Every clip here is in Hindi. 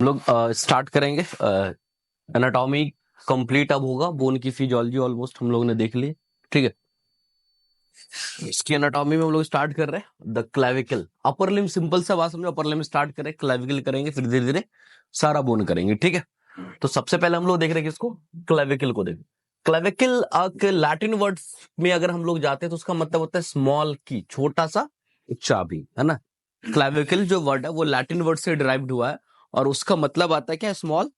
हम लोग स्टार्ट करेंगे। एनाटॉमी कंप्लीट अब होगा, बोन की फिजियोलॉजी ऑलमोस्ट हम लोगों ने देख ली। ठीक है, इसकी एनाटॉमी में हम लोग स्टार्ट कर रहे हैं the clavicle. Upper limb simple सा बात समझो, अपर लिम स्टार्ट करें, क्लेविकल करेंगे, फिर धीरे धीरे सारा बोन करेंगे। ठीक है, तो सबसे पहले हम लोग देख रहे हैं किसको, क्लेविकल को। देखें क्लेविकल के लैटिन वर्ड्स में अगर हम लोग जाते हैं तो उसका मतलब होता है स्मॉल की, छोटा सा चाबी, है ना। क्लेविकल जो वर्ड है वो लैटिन वर्ड से डिराइव्ड हुआ है और उसका मतलब आता है क्या, स्मॉल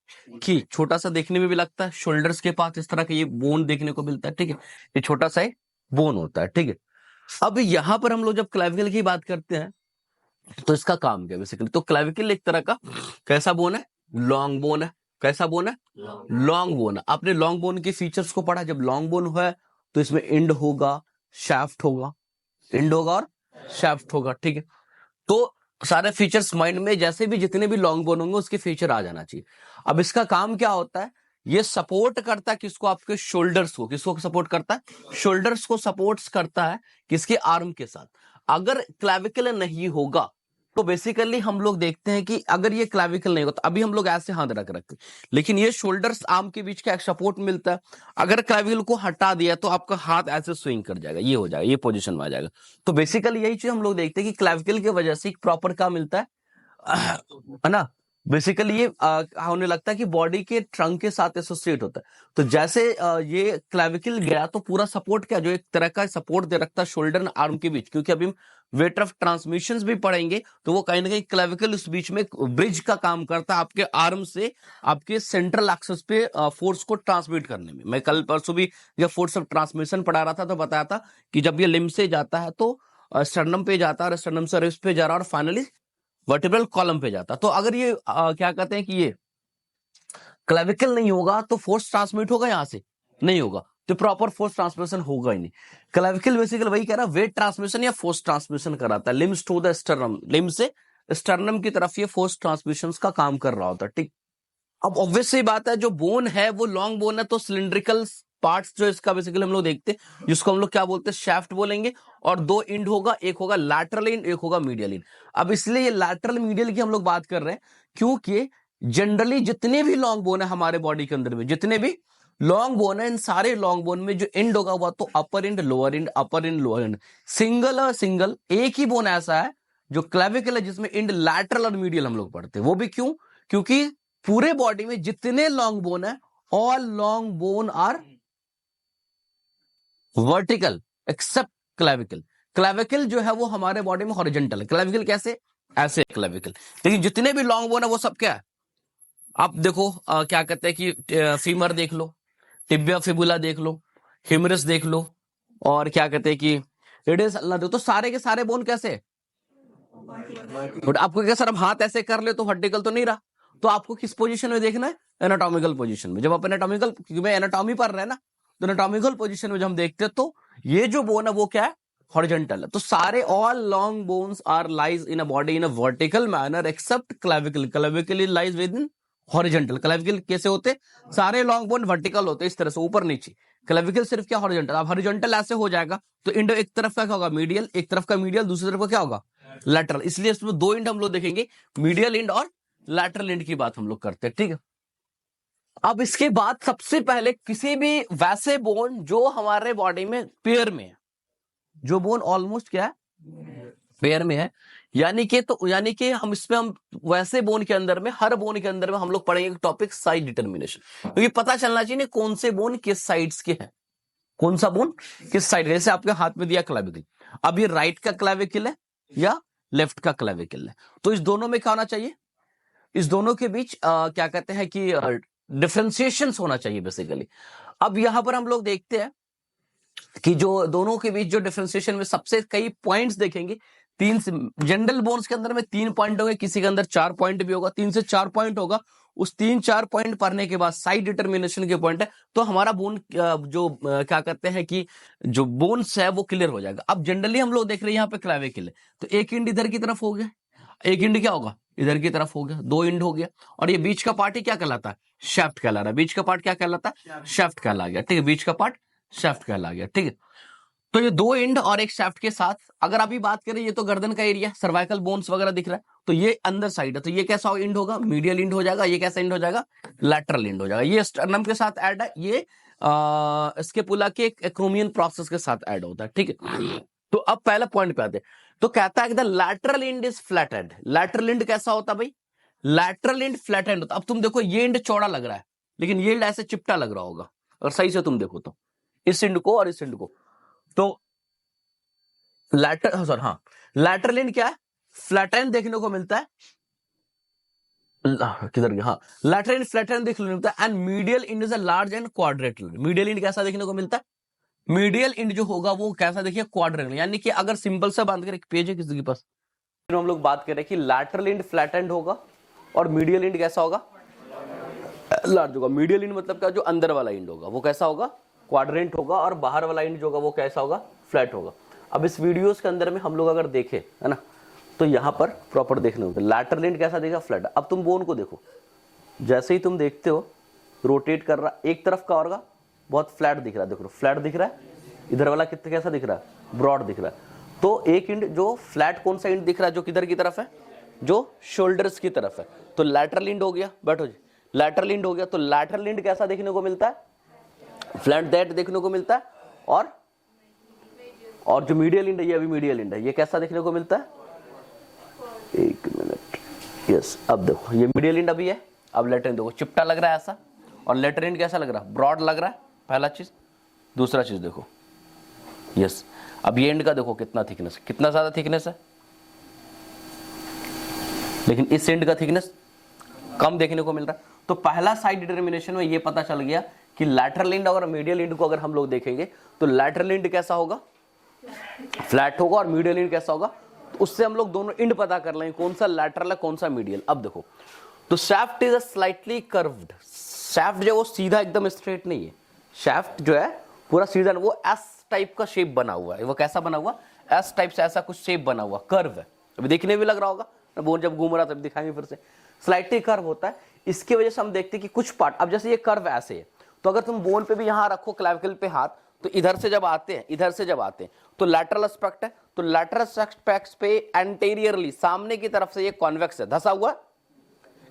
की, छोटा सा देखने में भी लगता है। शोल्डर्स के पास इस तरह का ये बोन देखने को मिलता है। ठीक है, ये छोटा सा बोन होता है। ठीक है, अब यहां पर हम लोग जब क्लेविकल की बात करते हैं तो इसका काम क्या बेसिकली, तो क्लेविकल एक तरह का कैसा बोन है, लॉन्ग बोन है। कैसा बोन है, लॉन्ग बोन है। आपने लॉन्ग बोन के फीचर्स को पढ़ा, जब लॉन्ग बोन है तो इसमें इंड होगा, शाफ्ट होगा, इंड होगा और शाफ्ट होगा। ठीक है, तो सारे फीचर्स माइंड में, जैसे भी जितने भी लॉन्ग बोन होंगे उसके फीचर आ जाना चाहिए। अब इसका काम क्या होता है, ये सपोर्ट करता है किसको, आपके शोल्डर्स को। किसको सपोर्ट करता है, शोल्डर्स को सपोर्ट्स करता है, किसके, आर्म के साथ। अगर क्लेविकल नहीं होगा तो बेसिकली हम लोग देखते हैं कि अगर ये क्लेविकल नहीं होता, अभी हम लोग ऐसे हाथ रख रखते, लेकिन ये शोल्डर्स आर्म के बीच का एक सपोर्ट मिलता है। अगर क्लेविकल को हटा दिया तो आपका हाथ ऐसे स्विंग कर जाएगा, ये हो जाएगा, ये पोजीशन में आ जाएगा। तो बेसिकली यही चीज हम लोग देखते हैं कि क्लेविकल की वजह से एक प्रॉपर क्या मिलता है ना। बेसिकली ये होने लगता है कि बॉडी के ट्रंक के साथ एसोसिएट होता है। तो जैसे ये क्लेविकल गया तो पूरा सपोर्ट क्या, जो एक तरह का सपोर्ट दे रखता है शोल्डर और आर्म के बीच, क्योंकि अभी हम वेट ऑफ ट्रांसमिशन भी पढ़ेंगे तो वो कहीं ना कहीं क्लेविकल उस बीच में ब्रिज का काम करता है, आपके आर्म से आपके सेंट्रल एक्सेस पे फोर्स को ट्रांसमिट करने में। मैं कल परसों भी जब फोर्स ऑफ ट्रांसमिशन पढ़ा रहा था तो बताया था कि जब ये लिम्ब से जाता है तो स्टर्नम पे जाता है, स्टर्नम से रिब्स पे जा रहा है और फाइनली वर्टिब्रल कॉलम पे जाता। तो अगर ये क्या कहते हैं कि ये क्लेविकल नहीं होगा तो फोर्स ट्रांसमिट होगा, यहां से नहीं होगा तो प्रॉपर फोर्स ट्रांसमिशन होगा ही नहीं। क्लेविकल बेसिकली वही कह रहा है, वेट ट्रांसमिशन या फोर्स ट्रांसमिशन कराता है, limbs to the sternum, limb से स्टर्नम की तरफ ये फोर्स ट्रांसमिशन का काम कर रहा होता है। ठीक, अब ऑब्वियस सी बात है, जो बोन है वो लॉन्ग बोन है तो सिलिंड्रिकल पार्ट्स जो इसका बेसिकली हम लोग देखते हैं, जिसको हम लोग क्या बोलते हैं, शाफ्ट बोलेंगे। और दो इंड होगा, एक होगा लैटरल इंड, एक होगा मीडियल इंड। अब इसलिए ये लैटरल मीडियल की हम लोग बात कर रहे हैं क्योंकि जनरली जितने भी लॉन्ग बोन है हमारे बॉडी के अंदर में, जितने भी लॉन्ग बोन है, इन सारे लॉन्ग बोन में जो इंड होगा वो तो अपर इंड, लोअर इंड, अपर इंड, लोअर इंड, सिंगल और सिंगल। एक ही बोन ऐसा है जो क्लेविकल है जिसमें इंड लैटरल और मीडियल हम लोग पढ़ते हैं। वो भी क्यों, क्योंकि पूरे बॉडी में जितने लॉन्ग बोन है, all long bone are vertical except clavicle. Clavicle जो है वो हमारे बॉडी में हॉरिजॉन्टल है। क्लेविकल कैसे, ऐसे क्लेविकल। लेकिन जितने भी लॉन्ग बोन है वो सब क्या है, आप देखो क्या कहते हैं कि फीमर देख लो, टिबिया फिबुला देख लो, हिमरस देख लो, और क्या कहते हैं कि रेडियस अल्ना देखो, तो सारे के सारे बोन कैसे, आपको क्या सर, अब हाथ ऐसे कर ले तो वर्टिकल तो नहीं रहा, तो आपको किस पोजीशन में देखना है, एनाटॉमिकल पोजीशन में। जब आप एनाटॉमिकल, क्योंकि मैं एनाटॉमी पढ़ रहे हैं ना, तो एनाटॉमिकल पोजीशन में जब हम देखते हैं तो ये जो बोन है वो क्या है, हॉरिजॉन्टल है। तो सारे all long bones are lies in a body in a vertical manner except clavicle. Clavicle lies with in horizontal. Clavicle कैसे होते, सारे लॉन्ग बोन वर्टिकल होते, इस तरह से ऊपर नीचे। क्लेविकल सिर्फ क्या, हॉरिजॉन्टल। अब हॉरिजॉन्टल ऐसे हो जाएगा तो इंड एक तरफ का क्या होगा, मीडियल, एक तरफ का मीडियल, दूसरी तरफ का क्या होगा, लैटरल। इसलिए इसमें दो इंड हम लोग देखेंगे, मीडियल इंड और लैटरल इंड की बात हम लोग करते हैं। ठीक है, अब इसके बाद सबसे पहले किसी भी वैसे बोन जो हमारे बॉडी में पेयर में है, जो बोन ऑलमोस्ट क्या है, पेयर में है, यानी कि हम इसमें, हम वैसे बोन के अंदर में, हर बोन के अंदर में हम लोग पढ़ेंगे टॉपिक साइड डिटर्मिनेशन, क्योंकि पता चलना चाहिए कौन से बोन किस साइड्स के हैं, कौन सा बोन किस साइड। जैसे आपके हाथ में दिया क्लेविकल, अब ये राइट का क्लेविकल है या लेफ्ट का क्लेविकल है, तो इस दोनों में क्या होना चाहिए, इस दोनों के बीच क्या कहते हैं कि डिफरेंशिएशन होना चाहिए बेसिकली। अब यहां पर हम लोग देखते हैं कि जो दोनों के बीच जो डिफरेंशिएशन में सबसे कई पॉइंट्स देखेंगे। तीन जनरल बोन्स के अंदर में 3 पॉइंट होंगे, किसी के अंदर 4 पॉइंट भी होगा, 3 से 4 पॉइंट होगा। उस 3-4 पॉइंट पढ़ने के बाद साइड डिटर्मिनेशन के पॉइंट है, तो हमारा बोन जो क्या कहते हैं कि जो बोन्स है वो क्लियर हो जाएगा। अब जनरली हम लोग देख रहे हैं यहाँ पे क्लेविकल है, तो एक इंड इधर की तरफ हो गया, एक इंड क्या होगा, इधर की तरफ हो गया, 2 इंड हो गया, और ये बीच का पार्ट ही क्या कहलाता है, शाफ्ट कहला रहा है। बीच का पार्ट क्या कहलाता है, शाफ्ट कहला गया। ठीक है, बीच का पार्ट शाफ्ट कहला गया। ठीक है, तो ये दो एंड और एक शाफ्ट के साथ, अगर अभी बात करें, ये तो गर्दन का एरिया, सर्वाइकल बोन्स वगैरह दिख रहा है, तो ये अंदर साइड है, तो ये कैसा एंड होगा, मीडियल एंड हो जाएगा। ये कैसा एंड हो जाएगा, लैटरल एंड हो जाएगा। ये स्टर्नम के साथ ऐड है, ये स्केपुला के एक्रोमियन प्रोसेस के साथ ऐड होता है, ठीक है। तो अब पहला पॉइंट पे आते हैं, तो कहता है कि the lateral and is flattened. Lateral and कैसा होता है भाई, लैटरल एंड फ्लैटेंड होता है। अब तुम देखो ये एंड चौड़ा लग रहा है, लेकिन ये एंड ऐसे चिपटा लग रहा होगा, और सही से तुम देखो तो इस एंड को और इस एंड को, तो लैटरल एंड क्या है, फ्लैटेंड देखने को मिलता है। किधर गया, हाँ, लैटरल एंड फ्लैटेंड देखने को मिलता है। And medial and is a large and quadrilateral. Medial and कैसा देखने को मिलता है, मीडियल एंड जो होगा वो कैसा देखिए, क्वाड्रेटल। यानी कि अगर सिंपल से बात करें, एक पेज है किसी के पास, तो हम लोग बात करें कि लैटरल एंड फ्लैटेंड होगा और मीडियल एंड कैसा होगा, लार्ज होगा। मीडियल एंड मतलब क्या, जो अंदर वाला एंड होगा वो कैसा होगा, क्वाड्रेंट होगा, और बाहर वाला एंड जो होगा वो कैसा होगा, फ्लैट होगा। अब इस वीडियोस के अंदर में हम लोग अगर देखें, है ना, तो यहां पर प्रॉपर देखने होगा लैटरल एंड कैसा दिखेगा, फ्लैट। अब तुम बोन को देखो, जैसे ही तुम देखते हो रोटेट कर रहा, एक तरफ का होगा बहुत फ्लैट दिख रहा है, देखो फ्लैट दिख रहा है, इधर वाला कितना कैसा दिख रहा है, ब्रॉड दिख रहा है। तो एक एंड जो फ्लैट कौन सा एंड दिख रहा है, जो किधर की तरफ है, जो शोल्डर्स की तरफ है, तो लैटरल एंड हो गया। बैठो जी, लैटरल एंड हो गया। तो लैटरल एंड कैसा देखने को मिलता है, फ्लैट दैट देखने को मिलता है। और जो मीडियल एंड है, ये अभी मीडियल एंड है, ये कैसा देखने को मिलता है, एक मिनट, यस। अब देखो ये मीडियल एंड अभी है, अब लेटर एंड देखो चिपटा लग रहा है ऐसा, और लेटर एंड कैसा लग रहा है, ब्रॉड लग रहा है, पहला चीज। दूसरा चीज देखो, यस, अब ये एंड का देखो कितना थिकनेस, कितना ज्यादा थिकनेस है, लेकिन इस एंड का थिकनेस कम देखने को मिल रहा है। तो पहला साइड डिटर्मिनेशन में ये पता चल गया कि लैटरल एंड और मीडियल एंड को अगर हम लोग देखेंगे, तो लैटरल एंड कैसा होगा, फ्लैट होगा, और मीडियल एंड कैसा होगा। तो उससे हम लोग दोनों एंड पता कर लेंगे कौन सा लैटरल है कौन सा मीडियल। अब देखो, तो shaft is a slightly curved. Shaft जो है वो सीधा एकदम स्ट्रेट नहीं है, शाफ्ट जो है पूरा सीधा, वो एस टाइप का शेप बना हुआ है। वो कैसा बना हुआ, एस टाइप से ऐसा कुछ शेप बना हुआ, कर्व है। अभी देखने भी लग रहा होगा, बोन जब घूम रहा था, दिखाएंगे फिर से, स्लाइटली कर्व होता है। इसकी वजह से हम देखते हैं कि कुछ पार्ट, अब जैसे ये कर्व ऐसे है, तो अगर तुम बोन पे भी यहां रखो, क्लैविकल पे हाथ, तो इधर से जब आते हैं, इधर से जब आते हैं, तो लैटरल एस्पेक्ट है। तो लैटरल एस्पेक्ट पे एंटीरियरली सामने की तरफ से ये कॉन्वेक्स है, धसा हुआ,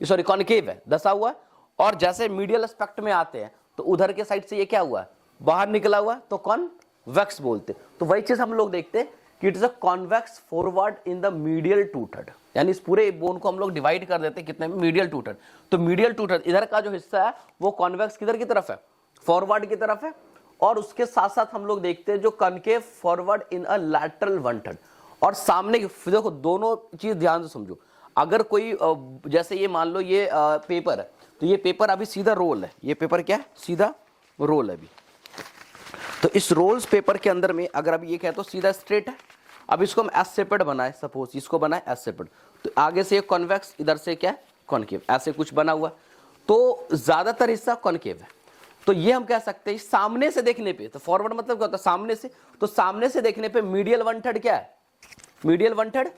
सॉरी कॉनकेव है, धसा हुआ है। और जैसे मीडियल एस्पेक्ट में आते हैं, तो उधर के साइड से ये क्या हुआ है, बाहर निकला हुआ है, तो कॉन्वेक्स बोलते। तो वही चीज हम लोग देखते हैं कि it is a convex forward in the medial two third. यानी इस पूरे बोन को हम लोग डिवाइड कर देते हैं कितने में, मीडियल टू थर्ड। तो मीडियल टू थर्ड इधर का जो हिस्सा है वो कॉन्वेक्स किधर की तरफ है, फॉरवर्ड की तरफ है। और उसके साथ साथ हम लोग देखते हैं जो concave forward in a lateral one third. और सामने देखो, दोनों चीज ध्यान से समझो। अगर कोई जैसे ये मान लो ये पेपर है, तो ये पेपर अभी सीधा रोल है, ये पेपर क्या है, सीधा रोल है अभी। तो इस रोल्स पेपर के अंदर में अगर अभी ये क्या है, तो सीधा स्ट्रेट है। अब इसको हम एस सेपेड बनाए, सपोज इसको बनाए एस सेपेड, तो आगे से कॉन्वेक्स, इधर से क्या है, कॉनकेव, ऐसे कुछ बना हुआ। तो ज्यादातर हिस्सा कॉनकेव है। तो ये हम कह सकते हैं सामने से देखने पे, तो फॉरवर्ड मतलब क्या होता है, सामने से। तो सामने से देखने पे मीडियल वन थर्ड क्या है, medial one third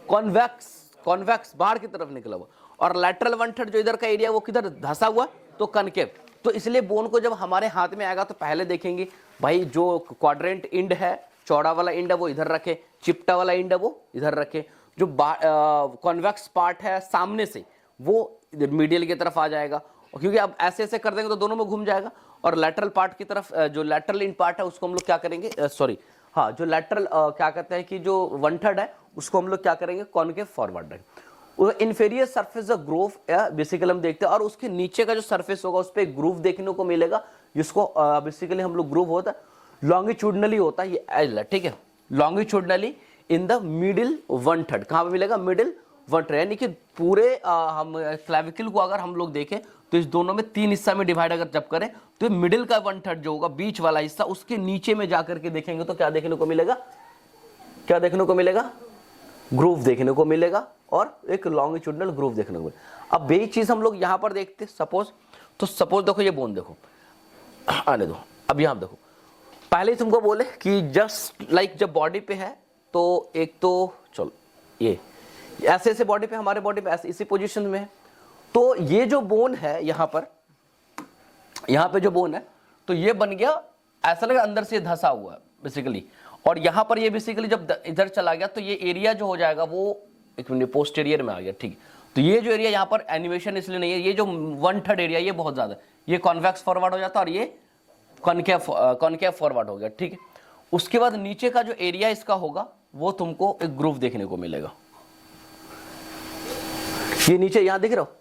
convex, convex बाहर की तरफ निकला हुआ। और लैटरल वन थर्ड जो इधर का एरिया वो किधर धसा हुआ, तो कनकेव। तो इसलिए बोन को जब हमारे हाथ में आएगा, तो पहले देखेंगे भाई जो क्वाड्रेंट इंड है, चौड़ा वाला इंड है वो इधर रखे, चिपटा वाला इंड है वो इधर रखे, जो कॉन्वेक्स पार्ट है सामने से वो मीडियल की तरफ आ जाएगा। क्योंकि अब ऐसे ऐसे कर देंगे तो दोनों में घूम जाएगा। और लैटरल पार्ट की तरफ जो लैटरल इंड पार्ट है उसको हम लोग क्या करेंगे, सॉरी हाँ, जो लैटरल क्या कहते हैं कि जो वन थर्ड है उसको हम लोग क्या करेंगे, कॉनकेव फॉरवर्ड रखेंगे। इंफेरियर सरफेस ग्रूव बेसिकली हम देखते हैं, और उसके नीचे का जो सरफेस होगा उस पर ग्रूव देखने को मिलेगा, जिसको बेसिकली हम लोग ग्रूव होता है, लॉन्गिट्यूडनली होता है, ये एल है, ठीक है, longitudinally in the middle one third. कहां पे मिलेगा, मिडिल वन थर्ड। यानी कि पूरे हम क्लैविकल को अगर हम लोग देखें, तो इस दोनों में तीन हिस्सा में डिवाइड अगर जब करें, तो मिडिल का वन थर्ड जो होगा, बीच वाला हिस्सा, उसके नीचे में जाकर के देखेंगे तो क्या देखने को मिलेगा, क्या देखने को मिलेगा, ग्रूव देखने को मिलेगा, और एक लॉन्गिट्यूडनल ग्रूव देखने को मिलेगा। अब वही चीज हम लोग यहां पर देखते सपोज, तो सपोज देखो ये बोन देखो, आने दो। अब यहां देखो, पहले ही तुमको बोले कि जस्ट लाइक जब बॉडी पे है, तो एक तो चलो ये ऐसे ऐसे बॉडी पे, हमारे बॉडी पे ऐसे इसी पोजीशन में है। तो ये जो बोन है यहां पर, यहां पे जो बोन है, तो ये बन गया ऐसा लगा अंदर से धसा हुआ है, बेसिकली, और यहाँ पर ये बेसिकली जब इधर चला गया तो ये एरिया जो हो जाएगा वो एक मिनट पोस्टेरियर में आ गया, ठीक है। तो ये जो एरिया यहाँ पर एनिमेशन इसलिए नहीं है, ये जो 1/3 एरिया ये बहुत ज्यादा, ये कॉन्वेक्स फॉरवर्ड हो जाता है और ये कॉनकेव फॉरवर्ड हो गया, ठीक है। उसके बाद नीचे का जो एरिया इसका होगा वो तुमको एक ग्रूव देखने को मिलेगा। ये नीचे यहाँ दिख रहा हो,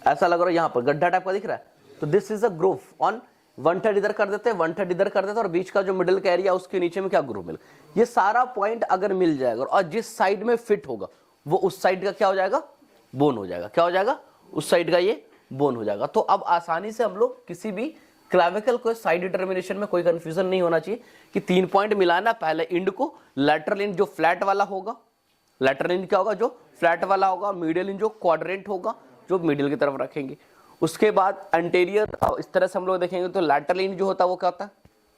ऐसा लग रहा है यहाँ पर गड्ढा टाइप का दिख रहा है, तो this is a groove on 1/3 इधर कर देते हैं, 1/3 इधर कर देते हैं, और बीच का जो मिडिल का एरिया उसके नीचे में क्या ग्रूव मिलेगा। ये सारा पॉइंट अगर मिल जाएगा और जिस साइड में फिट होगा वो उस साइड का क्या हो जाएगा, बोन हो जाएगा। क्या हो जाएगा, उस साइड का ये बोन हो जाएगा। तो अब आसानी से हम लोग किसी भी क्लैविकल को साइड डिटर्मिनेशन में कोई कंफ्यूजन नहीं होना चाहिए कि 3 पॉइंट मिलाना, पहले इंड को, लैटरल इंड जो फ्लैट वाला होगा, लैटरल इंड क्या होगा, जो फ्लैट वाला होगा, मीडियल इंड जो क्वाड्रेंट होगा, जो मिडिल की तरफ रखेंगे। उसके बाद एंटीरियर, इस तरह से हम लोग देखेंगे तो लैटरल इंड जो होता है वो क्या होता है,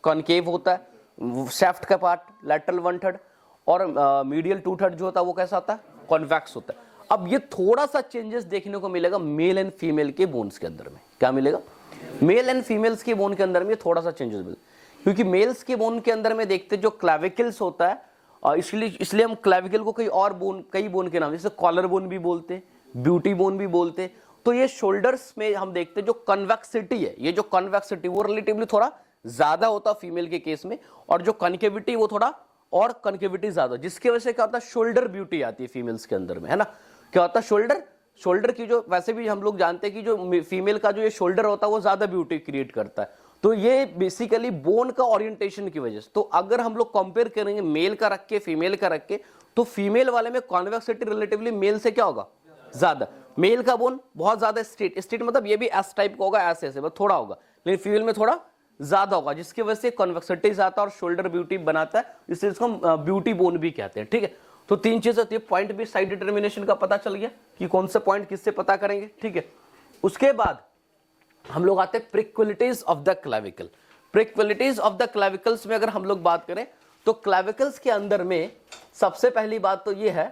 कॉनकेव होता है, शेफ्ट का पार्ट लैटरल 1/3, और मीडियल 2/3 जो होता है वो कैसा होता है, कॉन्वेक्स होता है। अब ये थोड़ा सा चेंजेस देखने को मिलेगा मेल एंड फीमेल के बोन्स के अंदर में। क्या मिलेगा, मेल एंड फीमेल्स के बोन के अंदर में थोड़ा सा चेंजेस मिलेगा, क्योंकि मेल्स के बोन के अंदर में देखते जो क्लैविकल्स होता है, इसलिए हम क्लैविकल को कई बोन के नाम, जैसे कॉलर बोन भी बोलते, ब्यूटी बोन भी बोलते। तो ये शोल्डर्स में हम देखते जो कन्वेक्सिटी है, ये जो कन्वेक्सिटी वो रिलेटिवली थोड़ा ज्यादा होता फीमेल के केस में, और जो कनकेविटी वो थोड़ा और कनकेविटी ज्यादा, जिसकी वजह से क्या होता है, शोल्डर ब्यूटी आती है फीमेल्स के अंदर में, है ना। क्या होता है, शोल्डर की जो, वैसे भी हम लोग जानते हैं कि जो फीमेल का जो ये शोल्डर होता है वो ज्यादा ब्यूटी क्रिएट करता है। तो ये बेसिकली बोन का ओरिएंटेशन की वजह से। तो अगर हम लोग कंपेयर करेंगे मेल का रख के फीमेल का रख के, तो फीमेल वाले में कॉन्वेक्सिटी रिलेटिवली मेल से क्या होगा, ज्यादा। मेल का बोन बहुत ज्यादा स्ट्रेट मतलब ये भी एस टाइप का होगा, ऐसे ऐसे थोड़ा होगा, लेकिन फीमेल में थोड़ा ज्यादा होगा, जिसकी वजह से कॉन्वेक्सिटी ज्यादा और शोल्डर ब्यूटी बनाता है, इसलिए इसको हम ब्यूटी बोन भी कहते हैं, ठीक है। तो 3 चीजें होती है, पॉइंट भी साइड डिटर्मिनेशन का पता चल गया कि कौन से पॉइंट किससे पता करेंगे, ठीक है। उसके बाद हम लोग आते हैं peculiarities of the clavicle. Peculiarities of the clavicles में अगर हम लोग बात करें तो क्लैविकल्स के अंदर में सबसे पहली बात तो ये है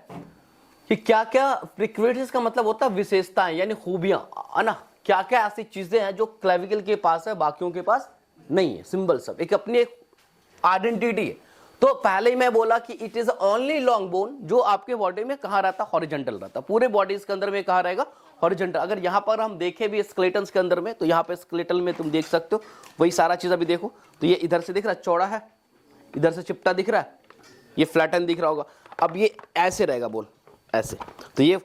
कि क्या क्या प्रिक्वलिटीज का मतलब होता है विशेषताएं यानी खूबियां, है ना। क्या क्या ऐसी चीजें हैं जो क्लैविकल के पास है बाकियों के पास नहीं है, सिंबल सब एक अपनी एक आइडेंटिटी है। तो पहले ही मैं बोला कि it is only long bone जो आपके बॉडी में कहां रहता, हॉरिजॉन्टल रहता, पूरे बॉडीज के अंदर में कहां रहेगा, हॉरिजॉन्टल। अगर यहां पर हम देखें भी स्केलेटन्स के अंदर में, तो यहां पे स्केलेटल में तुम देख सकते हो वही सारा चीज अभी देखो, तो ये इधर से दिख रहा है चौड़ा है, इधर से चिपटा दिख रहा है, ये फ्लैटन दिख रहा होगा। अब ये ऐसे रहेगा बोन, ऐसे, तो ये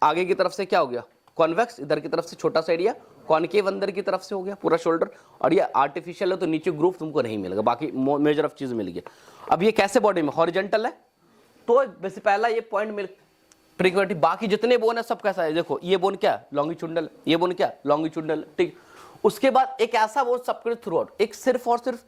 आगे की तरफ से क्या हो गया, कॉन्वेक्स, इधर की तरफ से छोटा सा एरिया, कॉनकेव अंदर की तरफ से हो गया पूरा शोल्डर, और ये आर्टिफिशियल है तो नीचे ग्रूव तुमको नहीं मिलेगा, बाकी मेजर ऑफ चीज मिल गया। अब ये कैसे बॉडी में हॉरिजॉन्टल है, तो वैसे पहला ये पॉइंट मिल प्रिक्वलिटी। बाकी जितने बोन है सब कैसा है, देखो ये बोन क्या लॉन्गिट्यूडनल, ये बोन क्या लॉन्गिट्यूडनल, ठीक। उसके बाद एक ऐसा बोन सबके थ्रू आउट, एक सिर्फ और सिर्फ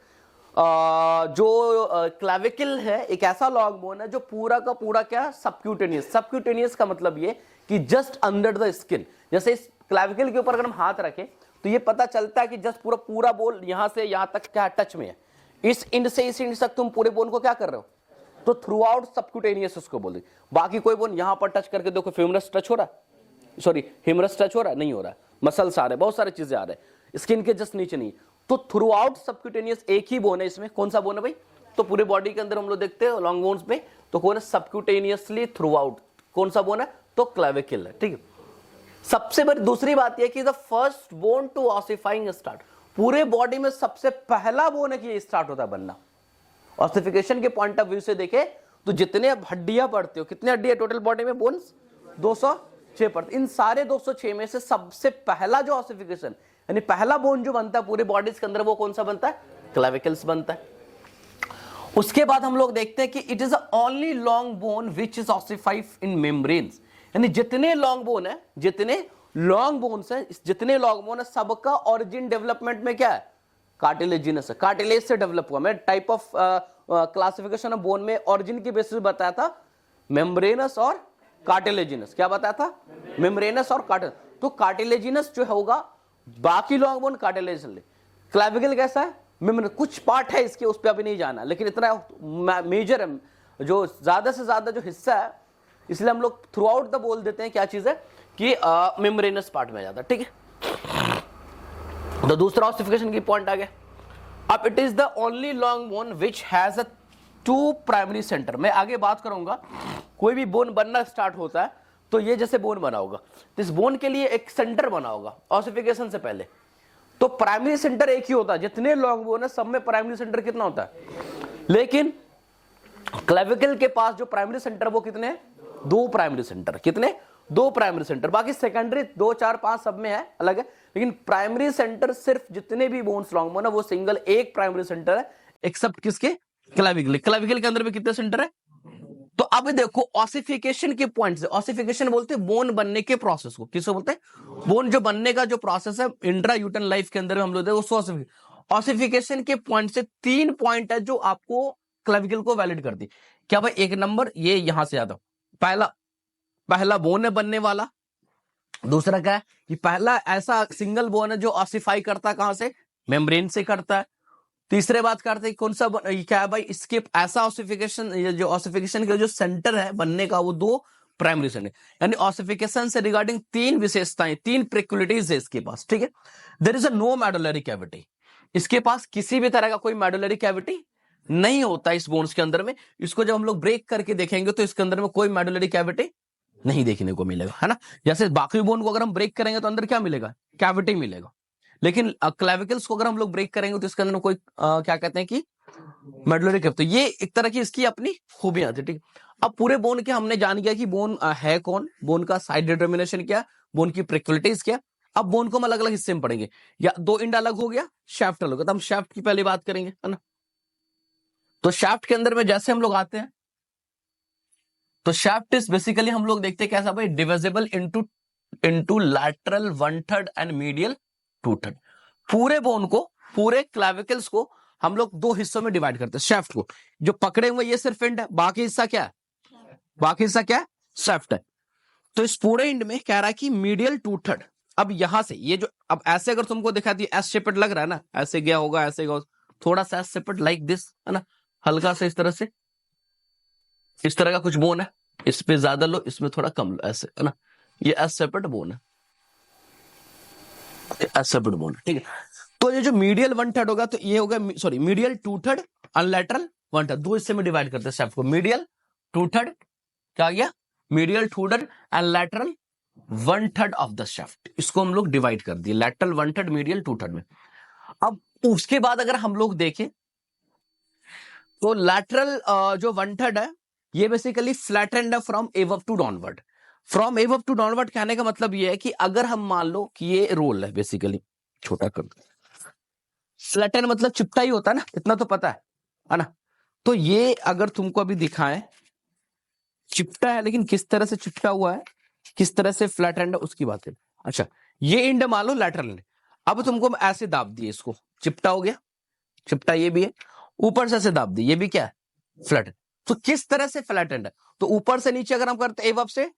जो क्लैविकल है, एक ऐसा लॉन्ग बोन है जो पूरा का पूरा क्या सबक्यूटेनियस। सबक्यूटेनियस का मतलब ये कि जस्ट अंडर द स्किन, जैसे इस क्लैविकल के ऊपर अगर हम हाथ रखें तो ये पता चलता है कि जस्ट पूरा बोन यहां से यहां तक क्या टच में है, इस इंड से इस इंड तक तुम पूरे बोन को क्या कर रहे हो, तो थ्रू आउट सबक्यूटेनियस उसको बोल दे। बाकी कोई बोन यहां पर टच करके देखो, फेमरस टच हो रहा है, सॉरी हिमरस टच हो रहा है, नहीं हो रहा है, मसल्स आ रहे, बहुत सारी चीजें आ रहे हैं, स्किन के जस्ट नीचे नहीं। तो थ्रू आउट सबक्यूटेनियस एक ही बोन है इसमें, कौन सा बोन है भाई, तो पूरे बॉडी के अंदर हम लोग देखते हैं लॉन्ग बोन्स में, तो कौन है सबक्यूटेनियसली थ्रू आउट, कौन सा बोन है, तो क्लैविकल है, ठीक है। सबसे बड़ी दूसरी बात यह कि the first bone to ossifying start, पूरे बॉडी में सबसे पहला बोन है कि ये स्टार्ट होता है बनना। ऑसिफिकेशन के पॉइंट ऑफ व्यू से देखे तो जितने हड्डियां पड़ते हो, कितने हड्डियां टोटल बॉडी में, बोन्स 206 पड़ते, इन सारे 206 में से सबसे पहला जो ऑसिफिकेशन यानी पहला बोन जो बनता है पूरे बॉडीज के अंदर, वो कौन सा बनता है, क्लैविकल्स बनता है। उसके बाद हम लोग देखते हैं कि it is only long bone which is ossified in membranes, यानी जितने लॉन्ग बोन है, जितने लॉन्ग बोन्स है, जितने लॉन्ग बोन है, सबका ओरिजिन डेवलपमेंट में क्या है, कार्टिलेजिनस है, कार्टिलेज से डेवलप हुआ। मैं type of classification of bone में ओरिजिन की बेसिस बताया था मेम्ब्रेनस और कार्टिलेजिनस, क्या बताया था, मेम्ब्रेनस और कार्टिलेज। तो कार्टिलेजिनस जो होगा, बाकी लॉन्ग बोन कार्टिलेजिनस। क्लैविकल कैसा है, मेम्ब्रेन, कुछ पार्ट है इसके, उस पर अभी नहीं जाना, लेकिन इतना मेजर है, जो ज्यादा से ज्यादा जो हिस्सा है, इसलिए हम लोग थ्रू आउट द बोल देते हैं क्या चीज है कि मेम्ब्रेनस पार्ट में जाता है, ठीक है। तो दूसरा ऑसिफिकेशन की पॉइंट आ गया। अब it is the only long bone which has a two primary center. मैं आगे बात करूंगा, कोई भी बोन बनना स्टार्ट होता है तो ये जैसे बोन बना होगा, तो इस बोन के लिए एक सेंटर बना होगा ऑसिफिकेशन से पहले। तो प्राइमरी सेंटर एक ही होता है, जितने लॉन्ग बोन है सब में प्राइमरी सेंटर कितना होता है। लेकिन क्लेविकल के पास जो प्राइमरी सेंटर वो कितने हैं, 2 प्राइमरी सेंटर। कितने, 2 प्राइमरी सेंटर। बाकी सेकेंडरी 2, 4, 5 सब में है, अलग है। लेकिन प्राइमरी सेंटर सिर्फ जितने भी बोन्स लॉन्ग बोन है वो सिंगल एक प्राइमरी सेंटर है, एक्सेप्ट किसके, क्लेविकल। क्लेविकल के अंदर भी कितने सेंटर है। तो अब देखो ऑसिफिकेशन के पॉइंट से, ऑसिफिकेशन बोलते हैं बोन बनने के प्रोसेस को। किसको बोलते हैं, बोन जो बनने का जो प्रोसेस है इंट्रा यूटन लाइफ के अंदर हम लोग देखो ऑसिफिकेशन के पॉइंट से 3 पॉइंट है जो आपको क्लेविकल को वैलिड करती। क्या भाई, 1 नंबर ये यहां से आता, पहला बोन है बनने वाला। दूसरा क्या है कि पहला ऐसा सिंगल बोन है जो ऑसिफाई करता है, कहां से, मेम्ब्रेन से करता है। तीसरे बात करते हैं कौन सा क्या है भाई, इसके ऐसा ऑसिफिकेशन, जो ऑसिफिकेशन का जो सेंटर है बनने का वो 2 प्राइमरी सेंटर, यानी ऑसिफिकेशन से रिगार्डिंग 3 विशेषताएं, 3 प्रिक्युलिटीज है इसके पास। ठीक है, there is a no medullary cavity, इसके पास किसी भी तरह का कोई मेडुलरी कैविटी नहीं होता इस बोन्स के अंदर में। इसको जब हम लोग ब्रेक करके देखेंगे तो इसके अंदर में कोई मेडुलरी कैविटी नहीं देखने को मिलेगा, है ना। जैसे बाकी बोन को अगर हम ब्रेक करेंगे तो अंदर क्या मिलेगा, कैविटी मिलेगा। लेकिन क्लेविकल्स को अगर हम लोग ब्रेक करेंगे तो इसके अंदर कोई क्या कहते हैं कि मेडुलरी कैविटी। तो ये एक तरह की इसकी अपनी खूबियां थी। ठीक, अब पूरे बोन के हमने जान गया कि बोन है कौन, बोन का साइड डिटर्मिनेशन क्या, बोन की प्रिक्युलिटीज क्या। अब बोन को हम अलग अलग हिस्से में पढ़ेंगे, या 2 इंड अलग हो गया, शाफ्ट अलग हो गया। तो हम शाफ्ट की पहले बात करेंगे, है ना। तो शाफ्ट के अंदर में जैसे हम लोग आते हैं तो शाफ्ट इज बेसिकली हम लोग देखते हैं कैसा भाई, divisible into lateral 1/3 and medial 2/3। पूरे बोन को, पूरे क्लेविकल्स को हम लोग 2 हिस्सों में डिवाइड करते हैं। शाफ्ट को जो पकड़े हुए ये सिर्फ एंड है, बाकी हिस्सा क्या है, बाकी हिस्सा क्या है, शाफ्ट है। तो इस पूरे एंड में कह रहा है कि मीडियल 2/3। अब यहां से ये जो, अब ऐसे अगर तुमको दिखाती है एस शेपेड लग रहा है ना, ऐसे गया होगा, ऐसे गया, थोड़ा सा एस शेपेड लाइक दिस, है ना, हल्का सा इस तरह से, इस तरह का कुछ बोन है। इस पे ज्यादा लो, इसमें थोड़ा कम लो, ऐसे, है ना। ये एस शेपेड बोन है, एस शेपेड बोन है। ठीक है, तो ये जो मीडियल 1/3 होगा तो ये होगा, सॉरी, मीडियल 2/3 और लैटरल 1/3, 2 हिस्से में डिवाइड करते हैं शाफ्ट को। मीडियल 2/3 क्या गया, medial 2/3 and lateral 1/3 of the shaft. इसको हम लोग डिवाइड कर दिए, लैटरल 1/3 मीडियल 2/3 में। अब उसके बाद अगर हम लोग देखें तो लैटरल जो 1/3 है ये बेसिकली फ्लैटेंड है from above to downward. From above to downward कहने का मतलब ये है कि अगर हम मान लो कि ये रोल है, बेसिकली छोटा कर, फ्लैटन मतलब चिपटा ही होता है ना, इतना तो पता है ना। तो ये अगर तुमको अभी दिखाएं, चिपटा है, लेकिन किस तरह से चिपटा हुआ है, किस तरह से फ्लैट एंड है उसकी बात है। अच्छा, ये एंड मान लो लैटरल एंड, अब तुमको ऐसे दाब दिए, इसको चिपटा हो गया, चिपटा ये भी है, ऊपर से ऐसे दाब दी, ये भी क्या है, फ्लैट। तो किस तरह से फ्लैट एंड है, तो ऊपर से नीचे अगर हम करते हैं एबव से